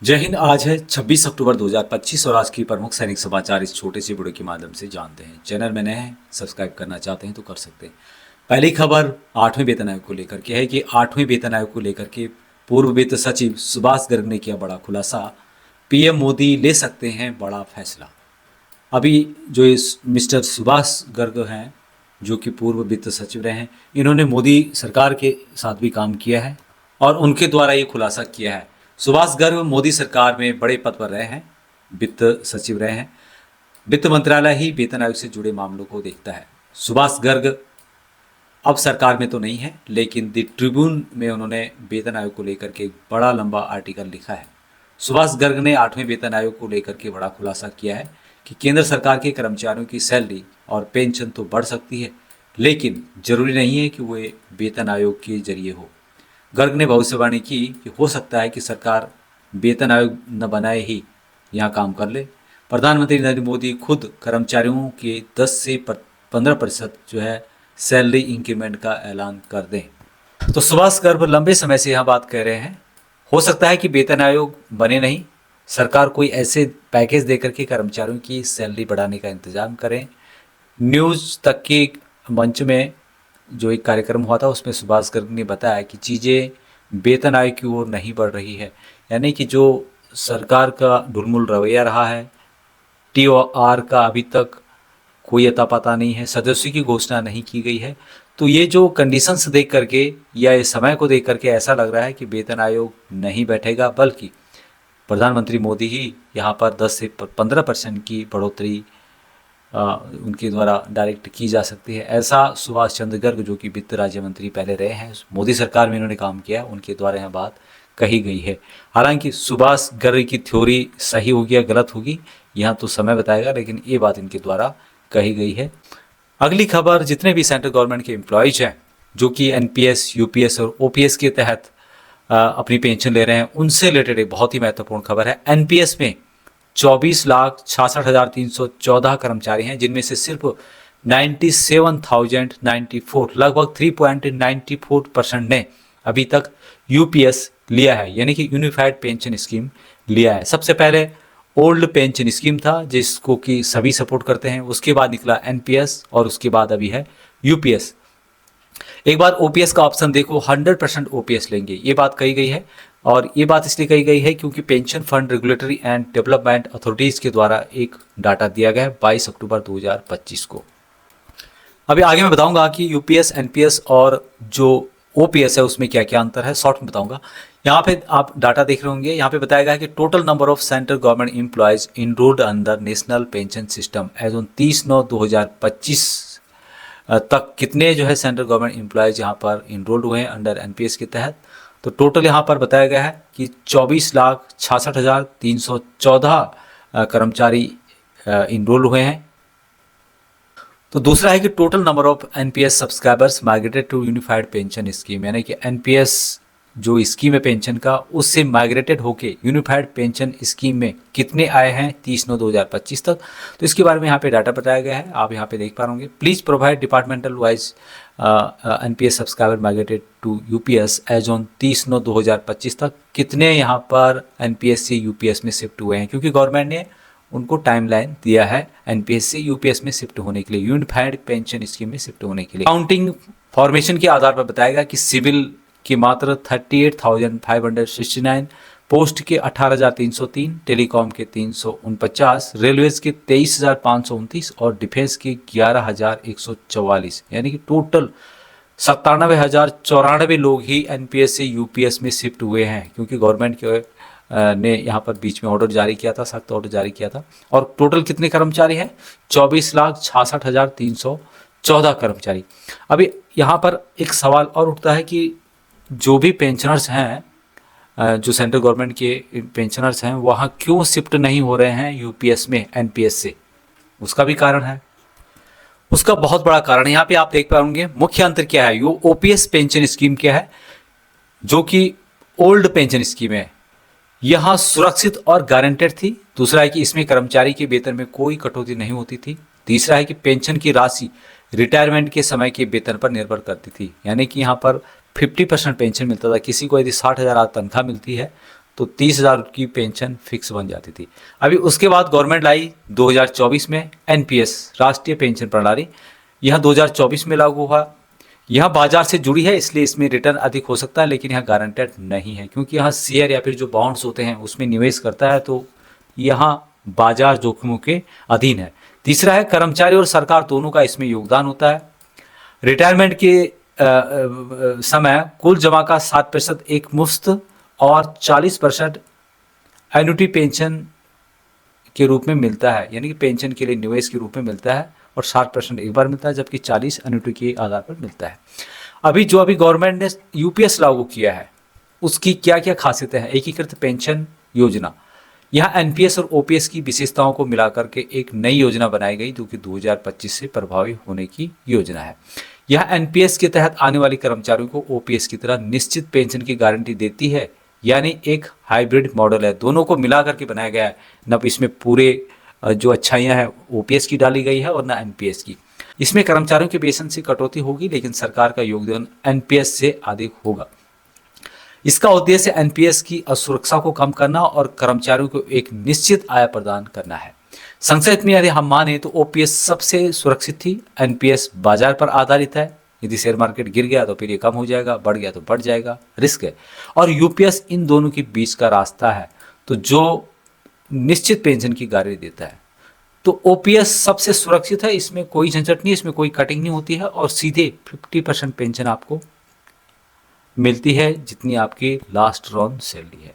जय हिंद। आज है 26 अक्टूबर 2025 और आज की प्रमुख सैनिक समाचार इस छोटे से वीडियो के माध्यम से जानते हैं। चैनल में नए हैं, सब्सक्राइब करना चाहते हैं तो कर सकते हैं। पहली खबर 8वें वेतन आयोग को लेकर के है कि 8वें वेतन आयोग को लेकर के पूर्व वित्त सचिव सुभाष गर्ग ने किया बड़ा खुलासा। पीएम मोदी ले सकते हैं बड़ा फैसला। अभी जो इस मिस्टर सुभाष गर्ग हैं, जो कि पूर्व वित्त सचिव रहे हैं, इन्होंने मोदी सरकार के साथ भी काम किया है और उनके द्वारा ये खुलासा किया है। सुभाष गर्ग मोदी सरकार में बड़े पद पर रहे हैं, वित्त सचिव रहे हैं। वित्त मंत्रालय ही वेतन आयोग से जुड़े मामलों को देखता है। सुभाष गर्ग अब सरकार में तो नहीं है, लेकिन द ट्रिब्यून में उन्होंने वेतन आयोग को लेकर के एक बड़ा लंबा आर्टिकल लिखा है। सुभाष गर्ग ने 8वें वेतन आयोग को लेकर के बड़ा खुलासा किया है कि केंद्र सरकार के कर्मचारियों की सैलरी और पेंशन तो बढ़ सकती है, लेकिन जरूरी नहीं है कि वे वेतन आयोग के जरिए हो। गर्ग ने भविष्यवाणी की कि हो सकता है कि सरकार वेतन आयोग न बनाए ही यहाँ काम कर ले। प्रधानमंत्री नरेंद्र मोदी खुद कर्मचारियों के 10 से 15% जो है सैलरी इंक्रीमेंट का ऐलान कर दें। तो सुभाष गर्ग लंबे समय से यहाँ बात कह रहे हैं, हो सकता है कि वेतन आयोग बने नहीं, सरकार कोई ऐसे पैकेज देकर के कर्मचारियों की सैलरी बढ़ाने का इंतजाम करें। न्यूज़ तक के मंच में जो एक कार्यक्रम हुआ था उसमें सुभाष गर्ग ने बताया कि चीज़ें वेतन आयोग की ओर नहीं बढ़ रही है, यानी कि जो सरकार का ढुलमुल रवैया रहा है, टीओआर का अभी तक कोई अता पता नहीं है, सदस्यों की घोषणा नहीं की गई है। तो ये जो कंडीशंस देख करके या इस समय को देख करके ऐसा लग रहा है कि वेतन आयोग नहीं बैठेगा, बल्कि प्रधानमंत्री मोदी ही यहाँ पर 10 से 15% की बढ़ोतरी उनके द्वारा डायरेक्ट की जा सकती है। ऐसा सुभाष चंद्र गर्ग, जो कि वित्त राज्य मंत्री पहले रहे हैं, मोदी सरकार में इन्होंने काम किया, उनके द्वारा यह बात कही गई है। हालांकि सुभाष गर्ग की थ्योरी सही होगी या गलत होगी यहाँ तो समय बताएगा, लेकिन ये बात इनके द्वारा कही गई है। अगली खबर, जितने भी सेंट्रल गवर्नमेंट के एम्प्लॉयज हैं जो कि एनपीएस, यूपीएस और ओपीएस के तहत अपनी पेंशन ले रहे हैं, उनसे रिलेटेड एक बहुत ही महत्वपूर्ण खबर है। एनपीएस में 24,66,314 कर्मचारी हैं, जिनमें से सिर्फ 97,094 लगभग 3.94% ने अभी तक यूपीएस लिया है, यानी कि यूनिफाइड पेंशन स्कीम लिया है। सबसे पहले ओल्ड पेंशन स्कीम था जिसको कि सभी सपोर्ट करते हैं, उसके बाद निकला एनपीएस और उसके बाद अभी है यूपीएस। एक बार ओपीएस का ऑप्शन देखो, 100% ओपीएस लेंगे, ये बात कही गई है। और ये बात इसलिए कही गई है क्योंकि pension fund regulatory and development authorities के द्वारा एक डाटा दिया गया है 22 अक्टूबर 2025 को। अभी आगे मैं बताऊंगा कि यूपीएस, एनपीएस और जो ओपीएस है उसमें क्या क्या अंतर है, शॉर्ट में बताऊंगा। यहाँ पे आप डाटा देख रहे होंगे, यहाँ पे बताया गया है कि total number of central government employees enrolled under national pension system as on 30/9/2025 तक कितने जो है सेंट्रल गवर्नमेंट एम्प्लॉयज यहाँ पर इनरोल्ड हुए हैं अंडर एनपीएस के तहत। तो टोटल यहाँ पर बताया गया है कि 24,66,314 कर्मचारी इनरोल हुए हैं। तो दूसरा है कि total number of NPS subscribers migrated to unified pension scheme, यानी कि एनपीएस जो स्कीम है पेंशन का, उससे माइग्रेटेड होके यूनिफाइड पेंशन स्कीम में कितने आए हैं 30/9/2025 तक। तो इसके बारे में यहाँ पे डाटा बताया गया है, आप यहाँ पे देख पा रहे होंगे। Please provide departmental wise NPS subscriber migrated to UPS as on 30/9/2025 तक कितने यहाँ पर एनपीएस से यूपीएस में शिफ्ट हुए हैं, क्योंकि गवर्नमेंट ने उनको टाइमलाइन दिया है एनपीएस से यूपीएस में शिफ्ट होने के लिए, यूनिफाइड पेंशन स्कीम में शिफ्ट होने के लिए। काउंटिंग फॉर्मेशन के आधार पर बताएगा कि सिविल की मात्र 38,569, पोस्ट के 18,303, टेलीकॉम के 349, रेलवेज के 23,529 और डिफेंस के 11,144, यानी कि टोटल 97,094 लोग ही एनपीएस से यूपीएस में शिफ्ट हुए हैं, क्योंकि गवर्नमेंट के ने यहाँ पर बीच में ऑर्डर जारी किया था, सख्त ऑर्डर जारी किया था। और टोटल कितने कर्मचारी हैं? 24,66,314 कर्मचारी। अभी यहाँ पर एक सवाल और उठता है कि जो भी पेंशनर्स हैं, जो सेंट्रल गवर्नमेंट के पेंशनर्स हैं, वहाँ क्यों शिफ्ट नहीं हो रहे हैं यूपीएस में एनपीएस से? उसका भी कारण है, उसका बहुत बड़ा कारण यहाँ पे आप देख पाएंगे। मुख्य अंतर क्या है? यो ओपीएस पेंशन स्कीम क्या है, जो कि ओल्ड पेंशन स्कीम है, यहाँ सुरक्षित और गारंटेड थी। दूसरा है कि इसमें कर्मचारी के वेतन में कोई कटौती नहीं होती थी। तीसरा है कि पेंशन की राशि रिटायरमेंट के समय के वेतन पर निर्भर करती थी, यानी कि यहाँ पर 50% पेंशन मिलता था। किसी को यदि 60,000 तनख्वाह मिलती है तो 30,000 की पेंशन फिक्स बन जाती थी। अभी उसके बाद गवर्नमेंट लाई 2024 में एनपीएस, राष्ट्रीय पेंशन प्रणाली, यह 2024 में लागू हुआ। यह बाजार से जुड़ी है, इसलिए इसमें रिटर्न अधिक हो सकता है, लेकिन यह गारंटेड नहीं है, क्योंकि यहाँ शेयर या फिर जो बॉन्ड्स होते हैं उसमें निवेश करता है, तो यहाँ बाजार जोखिमों के अधीन है। तीसरा है कर्मचारी और सरकार दोनों का इसमें योगदान होता है। रिटायरमेंट के समय कुल जमा का 7% एक मुफ्त और 40% एन्युटी पेंशन के रूप में मिलता है, यानी कि पेंशन के लिए निवेश के रूप में मिलता है, और 60% एक बार मिलता है, जबकि 40 एन्युटी के आधार पर मिलता है। अभी गवर्नमेंट ने यूपीएस लागू किया है, उसकी क्या क्या खासियतें हैं? एकीकृत पेंशन योजना, यह एनपीएस और ओपीएस की विशेषताओं को मिलाकर के एक नई योजना बनाई गई, जो कि 2025 से प्रभावी होने की योजना है। यह एनपीएस के तहत आने वाले कर्मचारियों को ओपीएस की तरह निश्चित पेंशन की गारंटी देती है, यानी एक हाइब्रिड मॉडल है, दोनों को मिला करके बनाया गया है। न इसमें पूरे जो अच्छाइयाँ हैं ओपीएस की डाली गई है और न एनपीएस की। इसमें कर्मचारियों के वेतन से कटौती होगी, लेकिन सरकार का योगदान एनपीएस से अधिक होगा। इसका उद्देश्य एनपीएस की असुरक्षा को कम करना और कर्मचारियों को एक निश्चित आय प्रदान करना है। संक्षिप्त में यदि हम माने तो ओपीएस सबसे सुरक्षित थी, एनपीएस बाजार पर आधारित है, यदि शेयर मार्केट गिर गया तो फिर ये कम हो जाएगा, बढ़ गया तो बढ़ जाएगा, रिस्क है। और यूपीएस इन दोनों के बीच का रास्ता है, तो जो निश्चित पेंशन की गारंटी देता है। तो ओपीएस सबसे सुरक्षित है, इसमें कोई झंझट नहीं, इसमें कोई कटिंग नहीं होती है, और सीधे 50% पेंशन आपको मिलती है, जितनी आपकी लास्ट रॉन सैलरी है।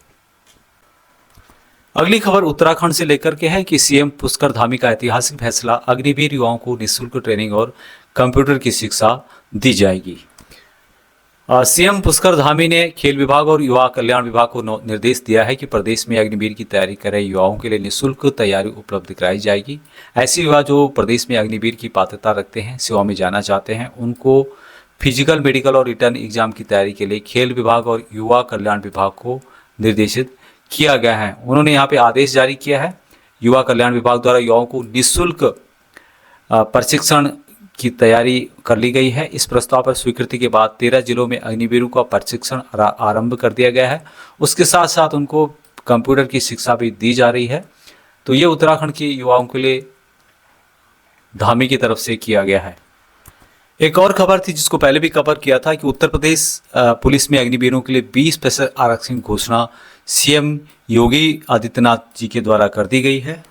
अगली खबर उत्तराखंड से लेकर के है कि सीएम पुष्कर धामी का ऐतिहासिक फैसला, अग्निवीर युवाओं को निःशुल्क ट्रेनिंग और कंप्यूटर की शिक्षा दी जाएगी। सीएम पुष्कर धामी ने खेल विभाग और युवा कल्याण विभाग को निर्देश दिया है कि प्रदेश में अग्निवीर की तैयारी कर रहे युवाओं के लिए निःशुल्क तैयारी उपलब्ध कराई जाएगी। ऐसे युवा जो प्रदेश में अग्निवीर की पात्रता रखते हैं, सेवा में जाना चाहते हैं, उनको फिजिकल, मेडिकल और रिटर्न एग्जाम की तैयारी के लिए खेल विभाग और युवा कल्याण विभाग को निर्देशित किया गया है। उन्होंने यहाँ पे आदेश जारी किया है। युवा कल्याण विभाग द्वारा युवाओं को निःशुल्क प्रशिक्षण की तैयारी कर ली गई है। इस प्रस्ताव पर स्वीकृति के बाद 13 जिलों में अग्निवीरों का प्रशिक्षण आरंभ कर दिया गया है। उसके साथ साथ उनको कंप्यूटर की शिक्षा भी दी जा रही है। तो ये उत्तराखंड के युवाओं के लिए धामी की तरफ से किया गया है। एक और खबर थी जिसको पहले भी कवर किया था कि उत्तर प्रदेश पुलिस में अग्निवीरों के लिए 20% आरक्षण घोषणा सीएम योगी आदित्यनाथ जी के द्वारा कर दी गई है।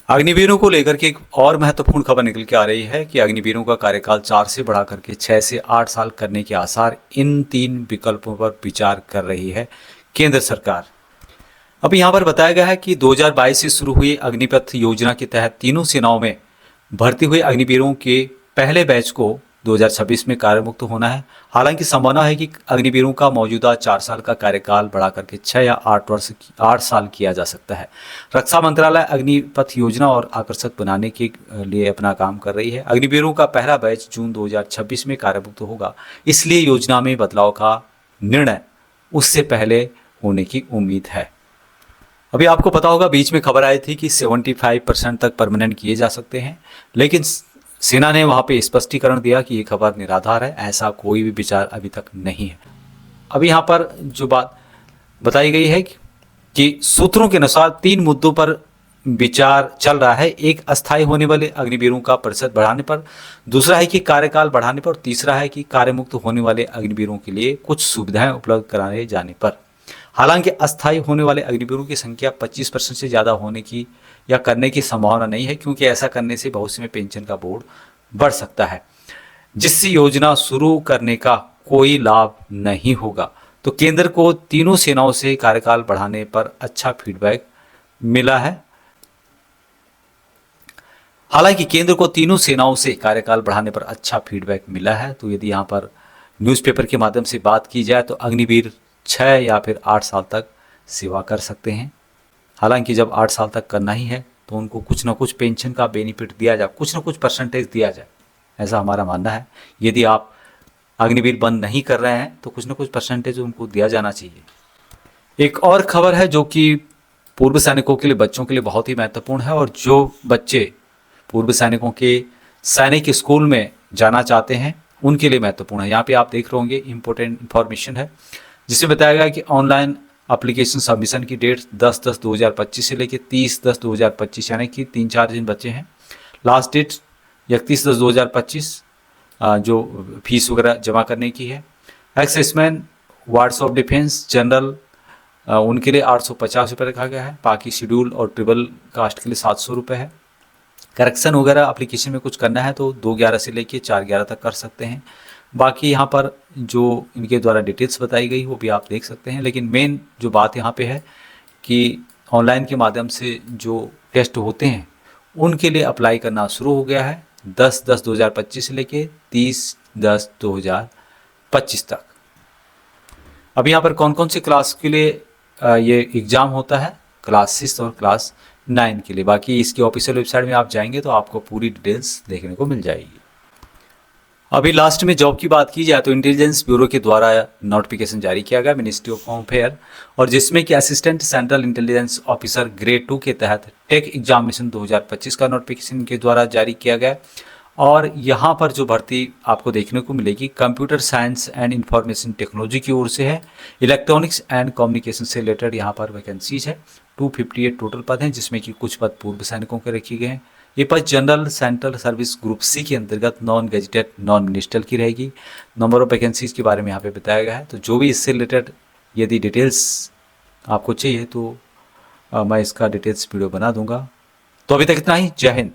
अग्निवीरों को लेकर के एक और महत्वपूर्ण खबर निकल के आ रही है कि अग्निवीरों का कार्यकाल 4 से बढ़ा करके 6 से 8 साल करने के आसार, इन 3 विकल्पों पर विचार कर रही है केंद्र सरकार। अब यहाँ पर बताया गया है कि 2022 से शुरू हुई अग्निपथ योजना के तहत तीनों सेनाओं में भर्ती हुए अग्निवीरों के पहले बैच को 2026 में कार्यमुक्त होना है। हालांकि संभावना है कि अग्निवीरों का मौजूदा 4 साल का कार्यकाल बढ़ा करके 6 या 8 साल किया जा सकता है। रक्षा मंत्रालय अग्निपथ योजना और आकर्षक बनाने के लिए अपना काम कर रही है। अग्निवीरों का पहला बैच जून 2026 में कार्यमुक्त होगा, इसलिए योजना में बदलाव का निर्णय उससे पहले होने की उम्मीद है। अभी आपको पता होगा बीच में खबर आई थी कि 75% तक परमानेंट किए जा सकते हैं, लेकिन सेना ने वहां पे स्पष्टीकरण दिया कि ये खबर निराधार है, ऐसा कोई भी विचार अभी तक नहीं है। अभी यहाँ पर जो बात बताई गई है कि सूत्रों के अनुसार 3 मुद्दों पर विचार चल रहा है। एक, अस्थायी होने वाले अग्निवीरों का प्रतिशत बढ़ाने पर, दूसरा है कि कार्यकाल बढ़ाने पर, तीसरा है कि कार्यमुक्त होने वाले अग्निवीरों के लिए कुछ सुविधाएं उपलब्ध कराए जाने पर। हालांकि अस्थायी होने वाले अग्निवीरों की संख्या 25% से ज़्यादा होने की या करने की संभावना नहीं है, क्योंकि ऐसा करने से भविष्य में पेंशन का बोझ बढ़ सकता है, जिससे योजना शुरू करने का कोई लाभ नहीं होगा। तो केंद्र को तीनों सेनाओं से कार्यकाल बढ़ाने पर अच्छा फीडबैक मिला है। हालांकि केंद्र को तीनों सेनाओं से कार्यकाल बढ़ाने पर अच्छा फीडबैक मिला है। तो यदि यहाँ पर न्यूज़पेपर के माध्यम से बात की जाए तो अग्निवीर 6 या फिर 8 साल तक सेवा कर सकते हैं। हालांकि जब 8 साल तक करना ही है तो उनको कुछ ना कुछ पेंशन का बेनिफिट दिया जाए, कुछ ना कुछ परसेंटेज दिया जाए, ऐसा हमारा मानना है। यदि आप अग्निवीर बंद नहीं कर रहे हैं तो कुछ ना कुछ परसेंटेज उनको दिया जाना चाहिए। एक और खबर है जो कि पूर्व सैनिकों के लिए, बच्चों के लिए बहुत ही महत्वपूर्ण है, और जो बच्चे पूर्व सैनिकों के सैनिक स्कूल में जाना चाहते हैं उनके लिए महत्वपूर्ण है। यहाँ पे आप देख रहे होंगे इम्पोर्टेंट इन्फॉर्मेशन है, जिसमें बताया गया कि ऑनलाइन एप्लीकेशन सबमिशन की डेट 10/10/2025 से लेकर 30/10/2025 यानी कि 3-4 दिन बचे हैं। लास्ट डेट 31/10/2025 जो फीस वगैरह जमा करने की है। Ex serviceman wards of defence general उनके लिए 850 रुपये रखा गया है। बाकी शेड्यूल और ट्रिबल कास्ट के लिए 700 रुपये है। करेक्शन वगैरह एप्लीकेशन में कुछ करना है तो 2/11 से लेके 4/11 तक कर सकते हैं। बाकी यहाँ पर जो इनके द्वारा डिटेल्स बताई गई वो भी आप देख सकते हैं। लेकिन मेन जो बात यहाँ पे है कि ऑनलाइन के माध्यम से जो टेस्ट होते हैं उनके लिए अप्लाई करना शुरू हो गया है 10/10/2025 से लेके 30/10/2025 तक। अब यहाँ पर कौन कौन सी क्लास के लिए ये एग्ज़ाम होता है, क्लास 6 और क्लास 9 के लिए। बाकी इसकी ऑफिशियल वेबसाइट में आप जाएंगे तो आपको पूरी डिटेल्स देखने को मिल जाएगी। अभी लास्ट में जॉब की बात की जाए तो इंटेलिजेंस ब्यूरो के द्वारा नोटिफिकेशन जारी किया गया मिनिस्ट्री ऑफ होम अफेयर, और जिसमें कि assistant central intelligence officer grade 2 के तहत टेक एग्जामिनेशन 2025 का नोटिफिकेशन के द्वारा जारी किया गया। और यहाँ पर जो भर्ती आपको देखने को मिलेगी computer science and information technology की ओर से है। इलेक्ट्रॉनिक्स एंड कम्युनिकेशन से रिलेटेड यहाँ पर वैकेंसीज है। 258 टोटल पद हैं, जिसमें कि कुछ पद पूर्व सैनिकों के रखे गए हैं। ये पद general central service group C के अंतर्गत नॉन गेजेटेड नॉन मिनिस्ट्रियल की रहेगी। नंबर ऑफ वैकेंसीज के बारे में यहाँ पे बताया गया है। तो जो भी इससे रिलेटेड यदि डिटेल्स आपको चाहिए तो मैं इसका डिटेल्स वीडियो बना दूंगा। तो अभी तक इतना ही। जय हिंद।